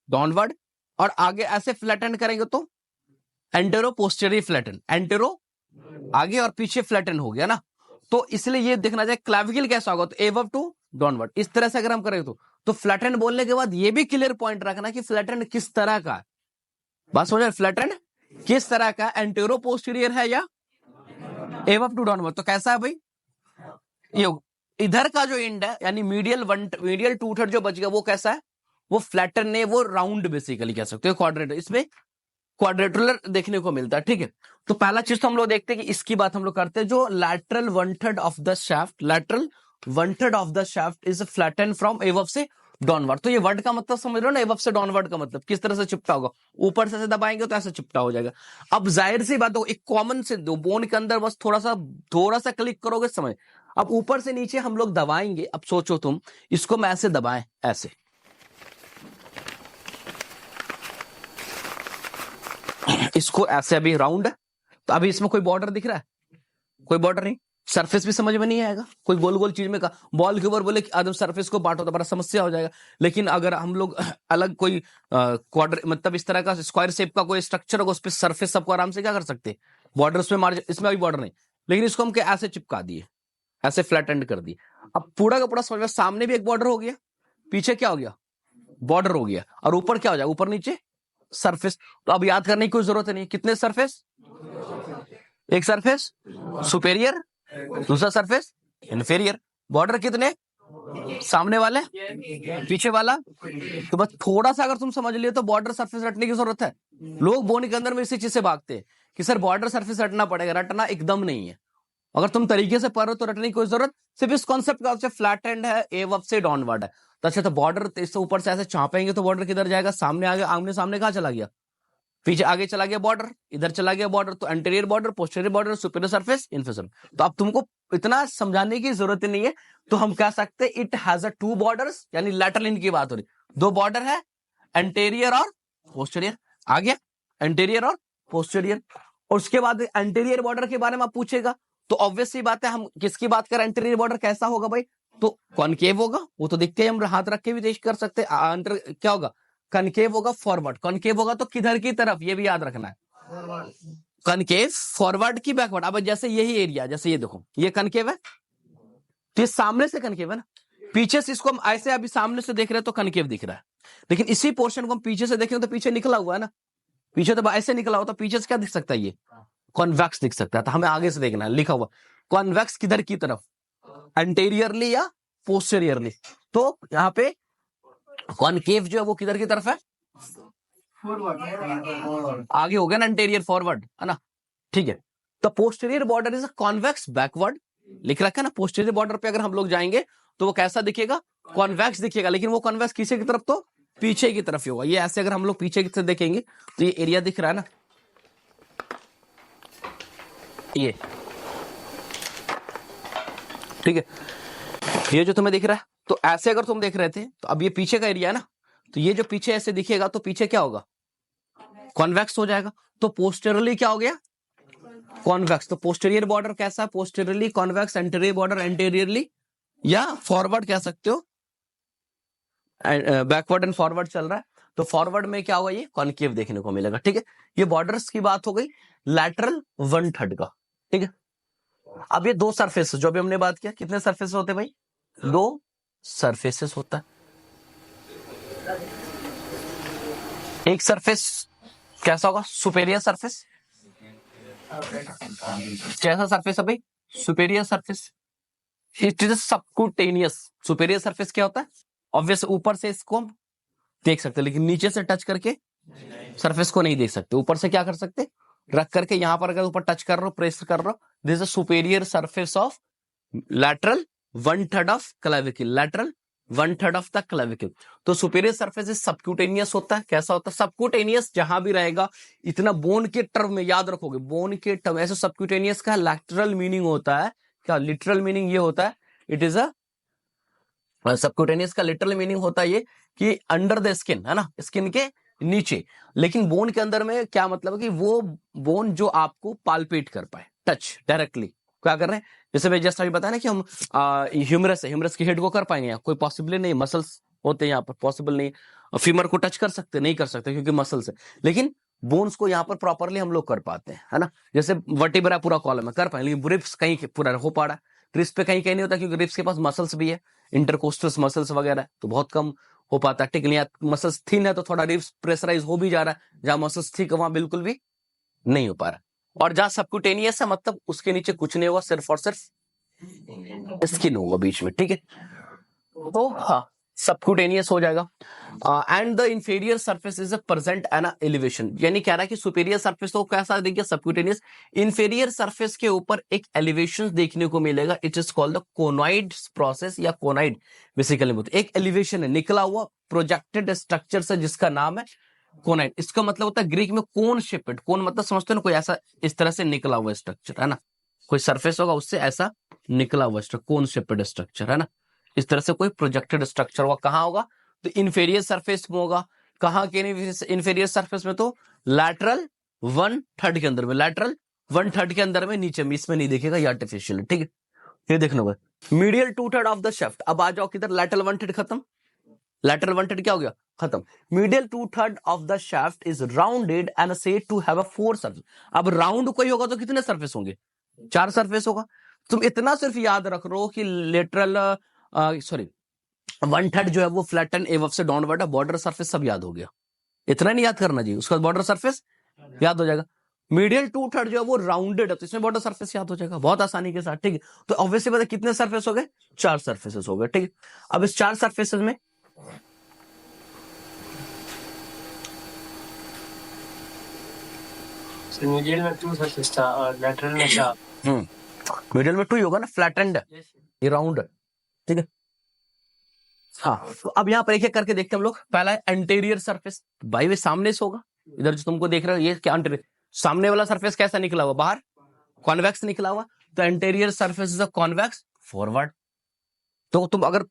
डाउनवर्ड, और आगे ऐसे फ्लैट एंड करेंगे तो एंटेरो पोस्टेरियर फ्लैटन, एंटेरो आगे और पीछे फ्लैटन हो गया ना। तो इसलिए ये देखना चाहिए क्लेविकल कैसा होगा, तो एबव टू डाउनवर्ड, इस तरह से अगर हम करें तो फ्लैटन बोलने के बाद ये भी क्लियर पॉइंट रखना कि फ्लैटन किस तरह का है। बात समझ, फ्लैटन किस तरह का, एंटेरो पोस्टीरियर है या एबव टू डाउनवर्ड। तो कैसा है भाई, ये इधर का जो एंड है यानी मीडियल 2/3 जो बच गया वो कैसा है, वो फ्लैटन ने, वो राउंड बेसिकली कह सकते हो, क्वाड्रेटर, इसमें क्वाड्रेटुलर देखने को मिलता है। ठीक है, तो पहला चीज तो हम लोग देखते हैं कि इसकी बात हम लोग करते हैं, जो lateral 1/3 of the shaft, lateral 1/3 of the shaft is flatten from above से डाउनवर्ड। तो ये वर्ड का मतलब समझ लो ना, एबव से डाउनवर्ड का मतलब किस तरह से चिपटा होगा, ऊपर से दबाएंगे तो ऐसे चिपटा हो जाएगा। अब जाहिर सी बात हो, एक कॉमन से दो बोन के अंदर बस थोड़ा सा क्लिक करोगे समझ। अब ऊपर से नीचे हम लोग दबाएंगे, अब सोचो तुम इसको मैं ऐसे दबाएं, ऐसे इसको ऐसे, अभी राउंड है तो अभी इसमें कोई बॉर्डर दिख रहा है, कोई बॉर्डर नहीं, सरफेस भी समझ में नहीं आएगा, कोई गोल गोल चीज में का बॉल के ऊपर बोले कि आदम सरफेस को बांटो तो बड़ा समस्या हो जाएगा। लेकिन अगर हम लोग अलग कोई क्वाड्र मतलब इस तरह का स्क्वायर शेप का कोई स्ट्रक्चर होगा, उस पर सरफेस सबको आराम से क्या कर सकते हैं, बॉर्डर उसमें मार, इसमें अभी बॉर्डर नहीं, लेकिन इसको हम ऐसे चिपका दिए, ऐसे फ्लैट एंड कर दिए। अब पूरा का पूरा समझ में, सामने भी एक बॉर्डर हो गया, पीछे क्या हो गया, बॉर्डर हो गया, और ऊपर क्या हो जाएगा, ऊपर नीचे सरफेस। तो अब याद करने की कोई जरूरत नहीं, कितने सरफेस, एक सरफेस सुपेरियर, दूसरा सरफेस इंफीरियर, बॉर्डर कितने सामने वाले, पीछे वाला। तो बस थोड़ा सा अगर तुम समझ लियो तो बॉर्डर सरफेस रटने की जरूरत है। लोग बोन के अंदर में इसी चीज से भागते हैं कि सर बॉर्डर सरफेस रटना पड़ेगा, रटना एकदम नहीं है। अगर तुम तरीके से पढ़ो तो रटने की कोई जरूरत, सिर्फ इस कॉन्सेप्ट का फ्लैट एंड है, ए वब से डाउनवर्ड है। तो अच्छा, तो बॉर्डर इससे ऊपर से ऐसे चापेंगे तो बॉर्डर किधर जाएगा? सामने आगे, आमने सामने कहां चला गया? पीछे आगे चला गया बॉर्डर, इधर चला गया बॉर्डर। तो anterior border, posterior border, superior surface, inferior. तो अब तुमको इतना समझाने की जरूरत ही नहीं है। तो हम कह सकते हैं it has a two borders, यानी लैटरल इनकी बात हो रही, दो बॉर्डर है, एंटीरियर और पोस्टीरियर। आ गया एंटीरियर और पोस्टीरियर। और उसके बाद एंटीरियर बॉर्डर के बारे में आप पूछेगा तो ऑब्वियस सी बात है, हम किसकी बात करें? एंटीरियर बॉर्डर कैसा होगा भाई? तो कॉनकेव होगा, वो तो दिखते हैं, हम हाथ रख के भी देख कर सकते हैं। क्या होगा? कनकेव होगा, फॉरवर्ड। कनकेव होगा तो किधर की तरफ, ये भी याद रखना है। कनकेव फॉरवर्ड की बैकवर्ड। अब जैसे यही एरिया, जैसे ये देखो, ये कनकेव है, तो ये सामने से कनकेव है ना। पीछे से इसको हम ऐसे अभी सामने से देख रहे हैं तो कनकेव दिख रहा है, लेकिन इसी पोर्शन को हम पीछे से देखें तो पीछे निकला हुआ है ना। पीछे तो ऐसे निकला हुआ, तो पीछे से क्या दिख सकता है? ये कॉन्वेक्स दिख सकता है। तो हमें आगे से देखना है, लिखा हुआ कॉन्वेक्स किधर की तरफ, एंटीरियरली या पोस्टीरियरली। तो यहाँ पे कॉनकेव जो है वो किधर की तरफ है? आगे हो गया ना, एंटीरियर फॉरवर्ड है ना। ठीक है, तो posterior border is a convex backward, लिख रखा है ना। पोस्टीरियर बॉर्डर पे अगर हम लोग जाएंगे तो वो कैसा दिखेगा? कॉन्वेक्स दिखेगा, लेकिन वो कॉन्वेक्स किसी की तरफ? तो पीछे की तरफ ही होगा। ये ऐसे अगर हम लोग पीछे की तरफ देखेंगे तो ये एरिया दिख रहा है ना, ये ठीक है, ये जो तुम्हें दिख रहा है। तो ऐसे अगर तुम देख रहे थे तो अब ये पीछे का एरिया है ना, तो ये जो पीछे ऐसे दिखेगा तो पीछे क्या होगा? कॉन्वेक्स हो जाएगा। तो पोस्टेरियरली क्या हो गया? कॉन्वेक्स। तो पोस्टेरियर बॉर्डर कैसा है? Posteriorly convex. Anterior border anteriorly या फॉरवर्ड कह सकते हो, बैकवर्ड एंड फॉरवर्ड चल रहा है। तो फॉरवर्ड में क्या होगा? ये कॉनकेव देखने को मिलेगा। ठीक है, ये बॉर्डर्स की बात हो गई। लैटरल 1/3 का। ठीक है, अब ये दो सरफेस जो भी हमने बात किया, कितने सरफेस होते हैं भाई? दो सरफेसेस होता है। एक सरफेस कैसा होगा? Superior surface. कैसा सरफेस है भाई? Superior surface. It is subcutaneous. Superior surface क्या होता है? ऑब्वियस ऊपर से इसको हम देख सकते हैं, लेकिन नीचे से टच करके सरफेस को नहीं देख सकते। ऊपर से क्या कर सकते? रख करके यहां पर अगर ऊपर टच कर रहे हो, प्रेस कर रहे हो, this is superior surface of lateral 1/3 of clavicle. Lateral 1/3 of the clavicle. तो सुपेरियर सरफेस सबक्यूटेनियस होता है। कैसा होता है? सबक्यूटेनियस जहां भी रहेगा, इतना बोन के टर्म में याद रखोगे, बोन के टर्म ऐसे सबक्यूटेनियस का लैटरल मीनिंग होता है। क्या लिटरल मीनिंग ये होता है? इट इज अ सबक्यूटेनियस का लिटरल मीनिंग होता है ये कि अंडर द स्किन, है ना, स्किन के नीचे। लेकिन बोन के अंदर में क्या मतलब है? कि वो बोन जो आपको पाल्पेट कर पाए, टच डायरेक्टली। क्या कर रहे हैं? जैसे मैं जस्ट अभी बताया ना कि हम ह्यूमरस है, ह्यूमरस की हेड को कर पाएंगे यहाँ? कोई पॉसिबल नहीं, मसल्स होते हैं यहाँ पर, पॉसिबल नहीं। फीमर को टच कर सकते नहीं? कर सकते क्योंकि मसल्स है। लेकिन बोन्स को यहाँ पर प्रॉपरली हम लोग कर पाते हैं, है ना। जैसे वर्टिब्रा पूरा कॉलम है, कर पाए, लेकिन रिब्स कहीं पूरा हो पा रहा है, रिब्स पे कहीं कहीं नहीं होता, क्योंकि रिब्स के पास मसल्स भी है, इंटरकोस्टल मसल्स वगैरह, तो बहुत कम हो पाता है। ठीक है, मसल्स थिन है तो थोड़ा रिब्स प्रेशराइज हो भी जा रहा है, जहां मसल्स थिक वहां बिल्कुल भी नहीं हो पा रहा। और जहां सबक्यूटेनियस है, मतलब उसके नीचे कुछ नहीं होगा, सिर्फ और सिर्फ स्किन होगा बीच में। ठीक है, तो हाँ, सबक्यूटेनियस हो जाएगा। And the inferior surface is present an elevation, यानी कह रहा है कि सुपीरियर सरफेस तो कैसा देखिए सबक्यूटेनियस, इंफीरियर सरफेस के ऊपर एक एलिवेशन देखने को मिलेगा। It is called the conoid process या कोनॉइड बेसिकली। एक एलिवेशन है, निकला हुआ प्रोजेक्टेड स्ट्रक्चर से, जिसका नाम है कोनाइड। इसका मतलब होता है ग्रीक में कोन शेपेड। कोन मतलब समझते हो ना, कोई ऐसा इस तरह से निकला हुआ स्ट्रक्चर, है ना। कोई सरफेस होगा उससे ऐसा निकला हुआ स्ट्रक्चर, कोन शेपेड स्ट्रक्चर, है ना। इस तरह से कोई प्रोजेक्टेड स्ट्रक्चर होगा। कहां होगा? तो इंफीरियर सरफेस में होगा। कहां के इंफीरियर सरफेस में? तो लैटरल 1/3 के अंदर में। लैटरल 1/3 के अंदर में, नीचे में, इसमें नहीं देखेगा, ये आर्टिफिशियल है। ठीक है, ये देखना होगा। Medial 2/3 of the shaft. अब आ जाओ किधर? लैटरल 1/3 खत्म। लैटरल 1/3 क्या हो गया? खत्म। Medial 2/3 of the shaft is rounded and said to have a 4 surface. अब राउंड कोई होगा तो कितने सरफेस होंगे? 4 सरफेस होगा। तुम इतना सिर्फ याद रख रो कि लेटरल 1/3 जो है वो फ्लैटन एवब से डाउनवर्ड है। बॉर्डर सरफेस सब याद हो गया, इतना नहीं याद करना जी। उसका बॉर्डर सरफेस याद हो जाएगा। मीडियल 2/3 जो है वो राउंडेड है, तो इसमें बॉर्डर सरफेस याद हो जाएगा बहुत आसानी के साथ, ठीक है। तो ऑब्वियसली पता है कितने सरफेस हो गए, 4 सरफेसेस हो गए, ठीक है। अब इस 4 सरफेसेस में मीडियल में 2 सरफेस था और लैटरल में 4। मिडिल में 2 ही होगा ना, फ्लैट एंड है, ये राउंड है, ठीक है। हाँ, तो अब यहाँ पर एक एक करके देखते हैं हम लोग। पहला है एंटीरियर सरफेस, भाई वे सामने से होगा, इधर जो तुमको देख रहे हो ये क्या एंटीरियर, सामने वाला सरफेस कैसा निकला हुआ, बाहर कॉन्वेक्स निकला हुआ, तो anterior surface is a convex forward. तो तुम अगर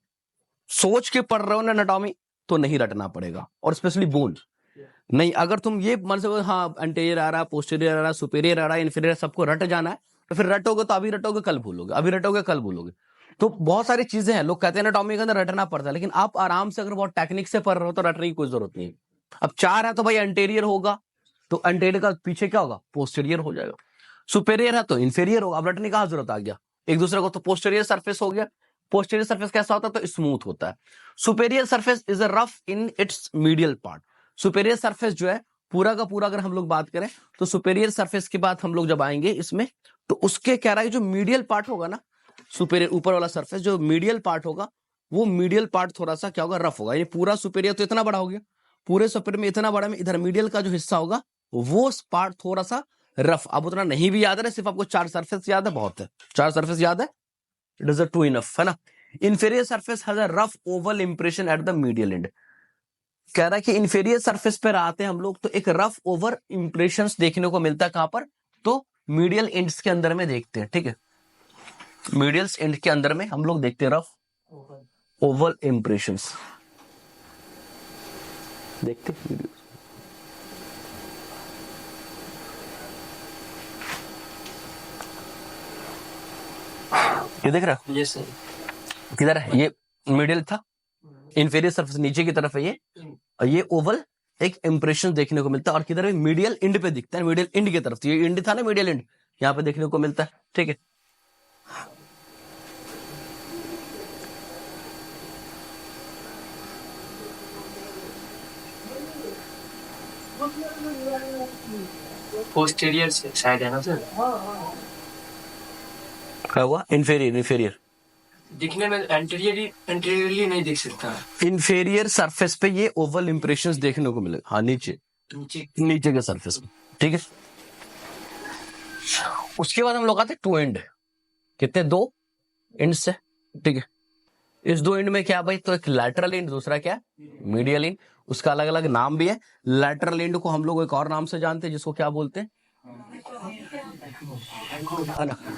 सोच के पढ़ रहे हो ना एनाटॉमी तो नहीं रटना पड़ेगा, और स्पेशली बोन नहीं। अगर तुम ये मन से हाँ एंटीरियर आ रहा है, पोस्टीरियर आ रहा है, सुपेरियर आ रहा है, इन्फीरियर, सबको रट जाना है, तो फिर रटोगे तो अभी रटोगे कल भूलोगे, अभी रटोगे कल भूलोगे। तो बहुत सारी चीजें हैं, लोग कहते हैं एनाटॉमी के अंदर रटना पड़ता है, लेकिन आप आराम से अगर बहुत टेक्निक से पढ़ रहे हो तो रटने की कोई जरूरत नहीं है। अब 4 है तो भाई एंटीरियर होगा, तो एंटीरियर का पीछे क्या होगा, पोस्टीरियर हो जाएगा। सुपेरियर है तो इन्फीरियर होगा, अब रटने का जरूरत आ गया एक दूसरे को, तो पोस्टीरियर सरफेस हो गया। पोस्टीरियर सरफेस कैसा होता है, तो स्मूथ होता है। Superior surface is a rough in its medial part. Superior surface जो है पूरा का पूरा, अगर हम लोग बात करें तो सुपेरियर सरफेस के बाद हम लोग जब आएंगे इसमें, तो उसके कह रहा है जो मीडियल पार्ट होगा ना, सुपेरियर ऊपर वाला सरफेस जो मीडियल पार्ट होगा, वो मीडियल पार्ट थोड़ा सा क्या होगा, रफ होगा। ये पूरा सुपेरियर तो इतना बड़ा हो गया, पूरे सुपेरियर में इतना बड़ा में इधर मीडियल का जो हिस्सा होगा वो पार्ट थोड़ा सा रफ। अब उतना नहीं भी याद है, सिर्फ आपको 4 सरफेस याद है, बहुत है, 4 सरफेस याद है, it is a two enough, है ना। Inferior surface has a rough oval impression at the medial end. कह रहा है कि इंफीरियर सरफेस पर आते हैं हम लोग तो एक रफ ओवर इंप्रेशंस देखने को मिलता है, कहां पर, तो मीडियल एंड्स के अंदर में देखते हैं, ठीक है। मीडियल एंड के अंदर में हम लोग देखते हैं रफ ओवल इंप्रेशंस, देखते हैं। ये देख रहा है, यस सर। किधर है, ये मिडिल था, इंफीरियर सरफेस नीचे की तरफ है ये, और ये ओवल एक इंप्रेशन देखने को मिलता है, और किधर है, मीडियल एंड पे दिखता है, मीडियल एंड की तरफ। तो ये एंड था ना, मीडियल एंड यहाँ पे देखने को मिलता है, ठीक है। पोस्टीरियर से साइड है ना सर। क्या हुआ, इंफीरियर, इंफीरियर दिखने में एंटीरियरली नहीं दिख सकता। इंफीरियर सरफेस पे ये ओवल इंप्रेशंस देखने को मिले, हाँ नीचे नीचे के सरफेस में, ठीक है। उसके बाद हम लोग आते हैं टू एंड, कितने, 2 एंड से, ठीक है। इस 2 एंड में क्या भाई, तो एक लैटरल एंड, दूसरा क्या, मीडियल एंड। उसका अलग अलग नाम भी है। लैटरल एंड को हम लोग एक और नाम से जानते हैं जिसको क्या बोलते हैं,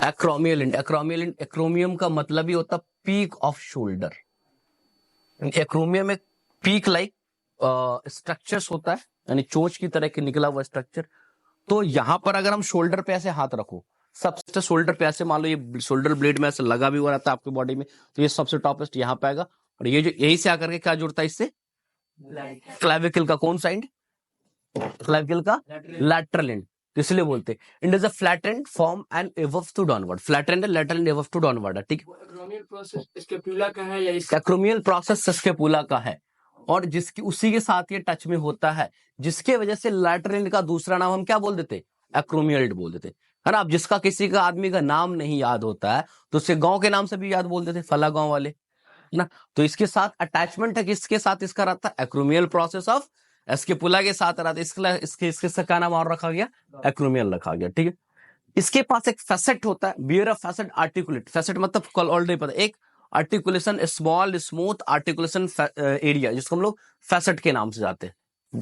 एक्रोमियल एंड। एक्रोमियल एंड, एक्रोमियम का मतलब ही होता पीक ऑफ शोल्डर। एक्रोमियम एक पीक लाइक स्ट्रक्चर्स होता है, यानी चोंच की तरह के निकला हुआ स्ट्रक्चर। तो यहां पर अगर हम शोल्डर पे ऐसे हाथ रखो, सबसे शोल्डर पे ऐसे मान लो ये शोल्डर ब्लेड में ऐसे लगा भी हुआ रहता है आपकी बॉडी में, तो ये सबसे टॉपेस्ट यहाँ पे आएगा, और ये जो यही से आकर के क्या जुड़ता है इससे, क्लेविकल का कौन सा एंड, क्लेविकल का लैटरल एंड, इसलिए बोलते हैं end is a flat end form and above to downward. Flat end, lateral end above to downward है, ठीक है। एक्रोमियल प्रोसेस स्कैपुला का है या इसका? एक्रोमियल प्रोसेस स्कैपुला का है, और जिसकी उसी के साथ ये टच में होता है, जिसके वजह से लैटरल एंड का दूसरा नाम हम क्या बोल देते, एक्रोमियल बोल देते, है ना। अब जिसका किसी का आदमी का नाम नहीं याद होता है तो उसके गांव के नाम से भी याद बोल देते, फला गांव वाले, है ना। तो इसके साथ अटैचमेंट है, किसके साथ इसका रहता है, एक्रोमियल प्रोसेस ऑफ स्कैपुला के साथ रहता है, इसके क्या नाम और रखा गया, एक्रोमियल रखा गया, ठीक है। इसके पास एक फैसेट होता है, bear of facet articulate. Facet मतलब कल ऑलरेडी पता, एक articulation, small smooth articulation area, जिसको हम लोग फैसेट के नाम से जाते हैं।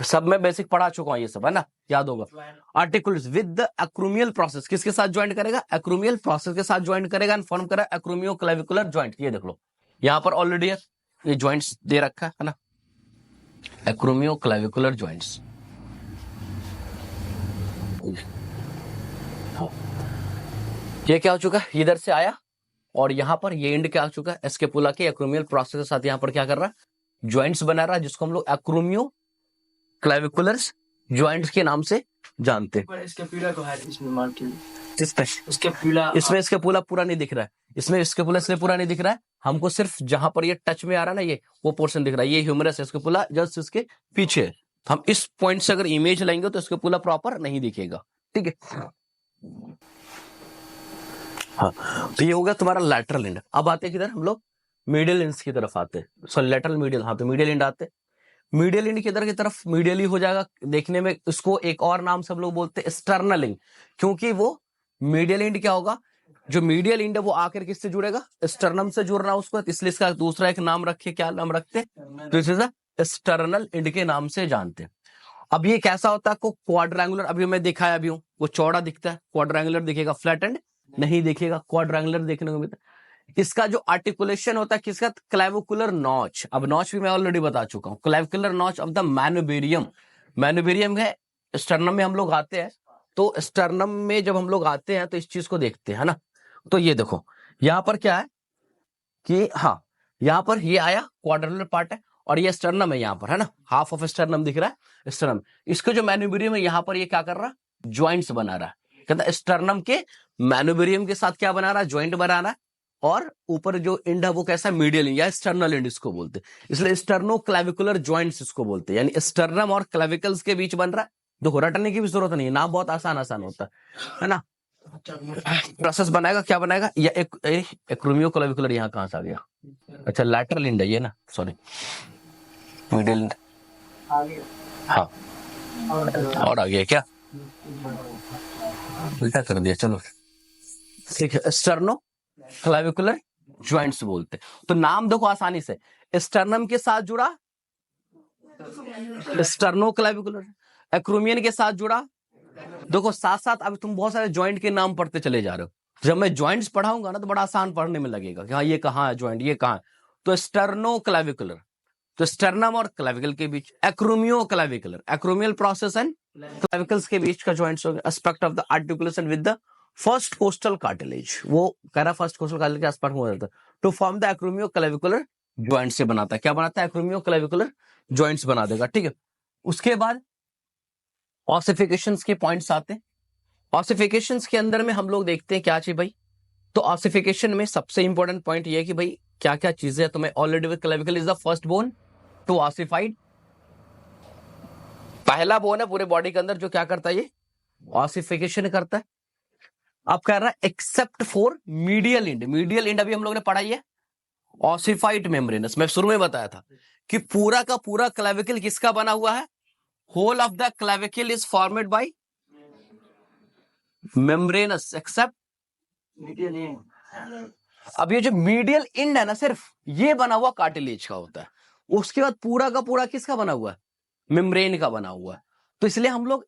सब में बेसिक पढ़ा चुका हूं ये सब, है ना, याद होगा। Articulates with the acromial process, किसके साथ ज्वाइंट करेगा, एक्रोमियल प्रोसेस के साथ ज्वाइंट करेगा एंड फॉर्म करेगा एक्रोमियो क्लेविकुलर ज्वाइंट। ये देख लो यहां पर ऑलरेडी ये ज्वाइंट्स दे रखा है ना, एक्रोमियो क्लेविकुलर ज्वाइंट्स। ये क्या हो चुका है, इधर से आया, और यहां पर ये एंड क्या हो चुका है, स्कैपुला के एक्रोमियल प्रोसेस के साथ यहां पर क्या कर रहा है, ज्वाइंट्स बना रहा है, जिसको हम लोग एक्रोमियो क्लेविकुलर्स ज्वाइंट्स के नाम से जानते हैं। स्कैपुला को है इसमें मार्क स्कैपुला, इसमें स्कैपुला पूरा नहीं दिख रहा है, इसमें स्कैपुला इसलिए पूरा नहीं दिख रहा है, हमको सिर्फ जहां पर ये टच में आ रहा है ना, ये वो पोर्शन दिख रहा है, ये ह्यूमरस स्कैपुला जस्ट इसके पीछे है। हम इस पॉइंट से अगर इमेज लेंगे तो स्कैपुला प्रॉपर नहीं दिखेगा, ठीक है। हाँ, तो ये हो गया तुम्हारा लैटरल एंड। अब आते हैं किधर हम लोग, मीडियल एंड की तरफ आते हैं, सॉरी लैटरल मीडियल, हाँ तो मीडियल एंड आते हैं। मीडियल एंड किधर की तरफ, मीडियल ही हो जाएगा देखने में, इसको एक और नाम सब लोग बोलते हैं एक्सटर्नल एंड, क्योंकि वो मीडियल एंड क्या होगा, जो मीडियल एंड है वो आकर किससे जुड़ेगा, स्टर्नम से जुड़ना उसको, इसलिए इसका दूसरा एक नाम रखे, क्या नाम रखते हैं, तो इसे एक्सटर्नल एंड के नाम से जानते हैं। अब ये कैसा होता है, को क्वाड्रेंगुलर, अभी मैं दिखाया अभी हूं, वो चौड़ा दिखता है, क्वाड्रेंगुलर दिखेगा, फ्लैट एंड नहीं दिखेगा, क्वाड्रेंगुलर देखने को मिलता है। इसका जो आर्टिकुलेशन होता है किसका, क्लेविकुलर नॉच। अब नॉच भी मैं ऑलरेडी बता चुका हूं, क्लेविकुलर नॉच ऑफ द मैनुबेरियम। मैनुबेरियम है स्टर्नम में हम लोग आते हैं, तो स्टर्नम में जब हम लोग आते हैं तो इस चीज को देखते हैं, है ना। तो ये देखो यहां पर क्या है कि हाँ, यहां पर ये आया क्वाड्रेंगुलर पार्ट है, और ये स्टर्नम है यहाँ पर, है ना, हाफ ऑफ स्टर्नम दिख रहा है स्टर्नम। इसको जो मैनुबेरियम है यहाँ पर ये क्या कर रहा है, ज्वाइंट्स बना रहा है, कहता है स्टर्नम के मैनुबेरियम के साथ क्या बना रहा है, ज्वाइंट बना रहा है। और ऊपर जो एंड है वो कैसा है, मीडियल या एक्सटर्नल एंड इसको बोलते हैं, इसलिए स्टर्नो क्लेविकुलर ज्वाइंट्स इसको बोलते हैं, यानी स्टर्नम और क्लेविकल्स के बीच बन रहा है। देखो रटने की भी जरूरत नहीं है, नाम बहुत आसान आसान होता है ना। प्रोसेस बनाएगा, क्या बनाएगा, या एक्रोमियो क्लेविकुलर यहाँ कहां से आ गया, अच्छा लैटरल एंड है ये ना, सॉरी मीडियल एंड, हाँ और आ गया क्या, उल्टा कर दिया, चलो ठीक है। स्टर्नो क्लेविकुलर ज्वाइंट्स बोलते हैं। तो नाम देखो आसानी से, स्टर्नम के साथ जुड़ा स्टर्नो क्लेविकुलर, एक्रोमियन के साथ जुड़ा, देखो साथ साथ अब तुम बहुत सारे ज्वाइंट के नाम पढ़ते चले जा रहे हो, जब मैं ज्वाइंट्स पढ़ाऊंगा ना तो बड़ा आसान पढ़ने में लगेगा कि हाँ ये कहाँ है ज्वाइंट, ये कहाँ है। तो स्टर्नो क्लेविकुलर, तो स्टर्नम और क्लेविकल के बीच, एक्रोमियो क्लेविकुलर, एक्रोमियल प्रोसेस एंड क्लेविकल्स के बीच का ज्वाइंट्स हो गया। Aspect of the articulation with the first costal cartilage, वो कह रहा फर्स्ट कोस्टल कार्टिलेज के आसपास हो जाता है, to form the acromio clavicular joint से बनाता है, क्या बनाता है, एक्रोमियो क्लेविकुलर ज्वाइंट्स बना देगा, ठीक है। उसके बाद ऑसिफिकेशंस के पॉइंट्स आते हैं। ऑसिफिकेशंस के अंदर में हम लोग देखते हैं क्या चाहिए भाई, तो ऑसिफिकेशन में सबसे इंपॉर्टेंट पॉइंट ये है कि भाई क्या क्या चीजें हैं, तो मैं already clavicle is the first bone to ossified, पहला बोन है पूरे बॉडी के अंदर जो क्या करता है, ये ऑसिफिकेशन करता है। अब कह रहा है except for medial and, medial and अभी हम लोग ने पढ़ाई है ऑसिफाइड मेम्ब्रेनस, मैं शुरू में बताया था कि पूरा का पूरा क्लेविकल किसका बना हुआ है, whole of the clavicle is formed by membranous except medial end. अब ये जो मीडियल एंड है ना, सिर्फ ये बना हुआ कार्टिलेज का होता है, उसके बाद पूरा का पूरा किसका बना हुआ है, मेम्ब्रेन का बना हुआ है। तो इसलिए हम लोग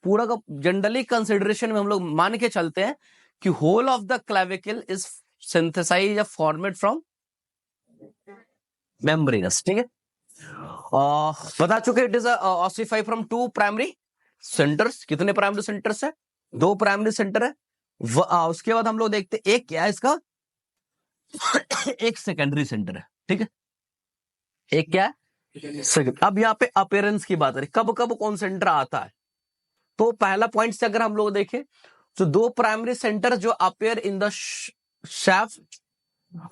पूरा का जनरली कंसिडरेशन में हम लोग मान के चलते हैं कि whole of the clavicle is synthesize या फॉर्मेड फ्रॉम मेम्ब्रेनस, ठीक है। बता चुके it is ossified from two primary centers, कितने प्राइमरी सेंटर्स है, दो प्राइमरी सेंटर है। उसके बाद हम लोग देखते एक क्या है इसका एक सेकेंडरी सेंटर है, ठीक है, एक क्या है। अब यहाँ पे अपीयरेंस की बात है, कब कब कौन सेंटर आता है, तो पहला पॉइंट से अगर हम लोग देखें तो दो प्राइमरी सेंटर जो appear in the shaft,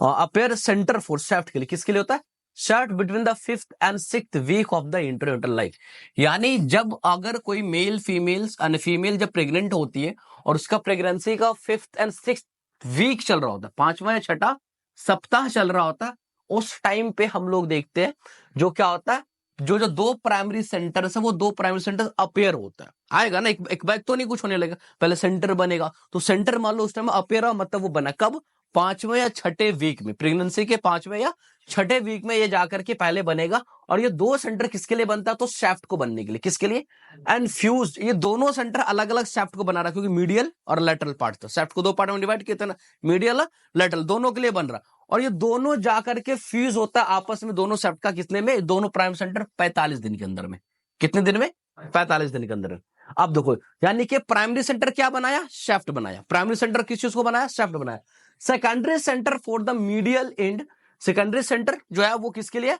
appear centre for shaft के लिए, किसके लिए होता है, shaft between the 5th and 6th week of the intranatal life, यानी जब अगर कोई मेल फीमेल जब प्रेग्नेंट होती है और उसका प्रेगनेंसी का 5th and 6th वीक चल रहा होता है, 5वां या 6वां सप्ताह चल रहा होता है, उस टाइम पे हम लोग देखते हैं जो क्या होता है, जो दो प्राइमरी सेंटर्स है वो दो प्राइमरी सेंटर अपीयर होता है, आएगा ना एक बैग तो नहीं कुछ होने लगेगा, पहले सेंटर बनेगा, तो सेंटर मान लो उस टाइम अपीयर मतलब वो बना कब, 5वें या 6ठे वीक में, प्रेगनेंसी के 5वें या 6ठे वीक में ये जाकर के पहले बनेगा। और ये दो सेंटर किसके लिए बनता है, तो शाफ्ट को बनने के लिए, किसके लिए, एंड फ्यूज्ड, ये दोनों सेंटर अलग अलग शाफ्ट को बना रहा, क्योंकि मीडियल और लेटरल पार्ट था, शाफ्ट को दो पार्ट में डिवाइड किया था ना, मीडियल लेटरल दोनों के लिए बन रहा, और ये दोनों जाकर के फ्यूज होता है आपस में, दोनों शाफ्ट का कितने में, दोनों प्राइम सेंटर 45 दिन के अंदर में, कितने दिन में, 45 दिन के अंदर। अब देखो यानी कि प्राइमरी सेंटर क्या बनाया, शाफ्ट बनाया, प्राइमरी सेंटर किस चीज को बनाया, शाफ्ट बनाया। Secondary centre for the medial and, secondary centre जो है वो किसके लिए,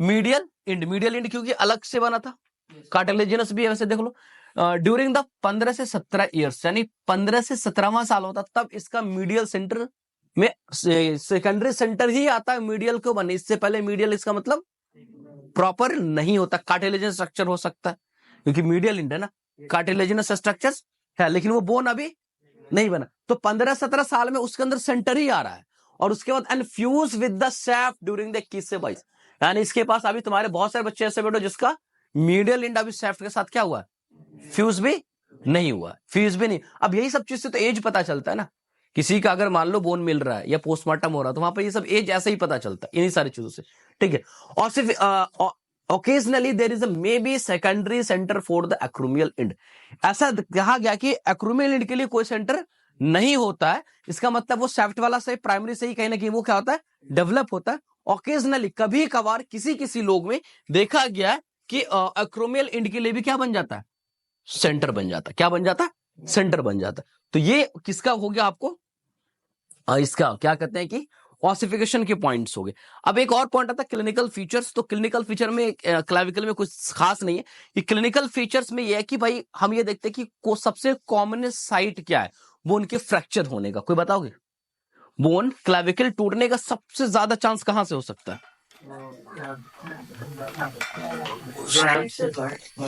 मीडियल एंड, मीडियल एंड क्योंकि अलग से बना था, कार्टिलेजिनस भी है वैसे देख लो। ड्यूरिंग द 15 से 17 ईयर्स, यानी 15 से 17वां साल होता तब इसका मीडियल सेंटर में सेकेंडरी सेंटर ही आता है मीडियल को बने, इससे पहले मीडियल इसका मतलब प्रॉपर नहीं होता, कार्टिलेजिनस स्ट्रक्चर हो सकता है क्योंकि मीडियल एंड है ना, कार्टिलेजिनस स्ट्रक्चर्स है, लेकिन वो बोन अभी नहीं बना। तो 15-17 साल में उसके अंदर सेंटर ही आ रहा है, और उसके बाद infuse with the shaft during the किसेबाइज, यानी इसके पास अभी तुम्हारे बहुत सारे बच्चे ऐसे बैठो जिसका मीडियल एंड अभी सैफ्ट के साथ क्या हुआ, फ्यूज भी नहीं हुआ, फ्यूज भी नहीं। अब यही सब चीज से तो एज पता चलता है ना, किसी का अगर मान लो बोन मिल रहा है या पोस्टमार्टम हो रहा है तो वहां पर ये सब एज ऐसे ही पता चलता है इन्हीं सारी चीजों से, ठीक है। और सिर्फ occasionally there is a maybe secondary center for the acromial end, ऐसा कहा गया कि acromial end के लिए कोई सेंटर नहीं होता है, इसका मतलब वो सैफ्ट वाला से प्राइमरी से ही कहीं ना कहीं वो क्या होता है, डेवलप होता है। ऑकेजनली कभी कभार किसी किसी लोग में देखा गया है कि एक्रोमियल एंड के लिए भी क्या बन जाता है, सेंटर बन जाता है, क्या बन जाता है, सेंटर बन जाता है। तो ये किसका हो गया आपको, इसका क्या कहते हैं कि ऑसिफिकेशन के पॉइंट्स हो गए। अब एक और पॉइंट आता है क्लिनिकल फीचर्स। तो क्लिनिकल फीचर में क्लाविकल में कुछ खास नहीं है, ये क्लिनिकल फीचर्स में ये है कि भाई हम ये देखते हैं कि सबसे कॉमन साइट क्या है बोन के फ्रैक्चर होने का, कोई बताओगे? बोन क्लाविकल टूटने का सबसे ज्यादा चांस कहां से हो सकता है?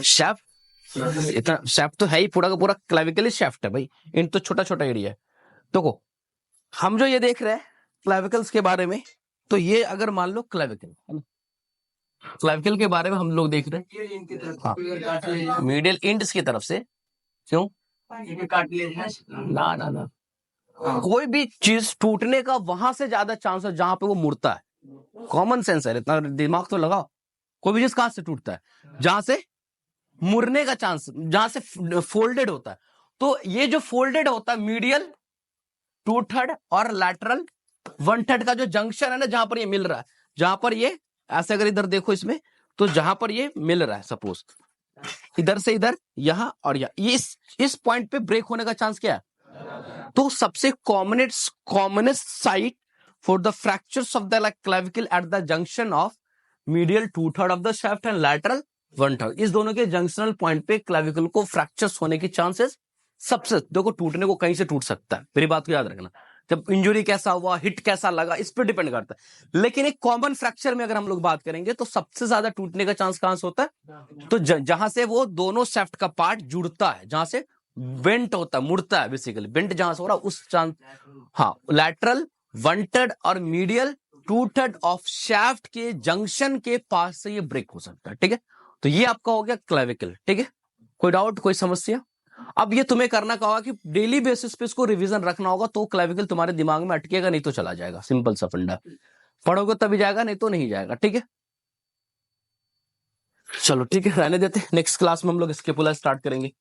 शेफ्ट, इतना शेफ्ट तो है ही, पूरा का पूरा क्लाविकल ही शेफ्ट है भाई, इन तो छोटा छोटा एरिया है। देखो हम जो ये देख रहे हैं क्लाविकल्स के बारे में, तो ये अगर मान लो क्लाविकल है ना, क्लाविकल के बारे में हम लोग देख रहे हैं, हाँ मीडियल इंड्स की तरफ से, क्यों ना ना ना, कोई भी चीज टूटने का वहां से ज्यादा चांस है जहां पे वो मुड़ता है, कॉमन सेंस है, इतना दिमाग तो लगाओ। कोई भी चीज कहां से टूटता है, जहां से मुड़ने का चांस, जहां से फोल्डेड होता है। तो ये जो फोल्डेड होता है मीडियल 2/3 और लैटरल 1/3 का जो जंक्शन है ना, जहां पर ये मिल रहा है, जहां पर ये ऐसे अगर इधर देखो इसमें, तो जहां पर ये मिल रहा है सपोज इधर से इधर, यहां और यहां, ये इस पॉइंट पे ब्रेक होने का चांस क्या है? तो सबसे commonest site for the fractures of the clavicle at the junction of medial 2/3 of the shaft and lateral 1/3, इस दोनों के जंक्शनल पॉइंट पे क्लाविकल को फ्रैक्चर्स होने के चांसेस सबसे, देखो टूटने को कहीं से टूट सकता है, मेरी बात को याद रखना, जब इंजरी कैसा हुआ, हिट कैसा लगा, इस पर डिपेंड करता है। लेकिन एक कॉमन फ्रैक्चर में अगर हम लोग बात करेंगे तो सबसे ज्यादा टूटने का चांस कहां से होता है? तो जहां से वो दोनों शाफ्ट का पार्ट जुड़ता है, जहां से बेंट होता है, मुड़ता है, बेसिकली बेंट जहां से हो रहा है उस चांस, हाँ लैटरल 1/3 और मीडियल 2/3 ऑफ शाफ्ट के जंक्शन के पास से ये ब्रेक हो सकता है, ठीक है। तो ये आपका हो गया क्लेविकल, ठीक है। कोई डाउट, कोई समस्या? अब ये तुम्हें करना क्या होगा कि डेली बेसिस पे इसको रिवीजन रखना होगा, तो क्लेविकल तुम्हारे दिमाग में अटकेगा, नहीं तो चला जाएगा, सिंपल सा फंडा, पढ़ोगे तभी जाएगा, नहीं तो नहीं जाएगा, ठीक है। चलो ठीक है, रहने देते, नेक्स्ट क्लास में हम लोग स्केपुला स्टार्ट करेंगे।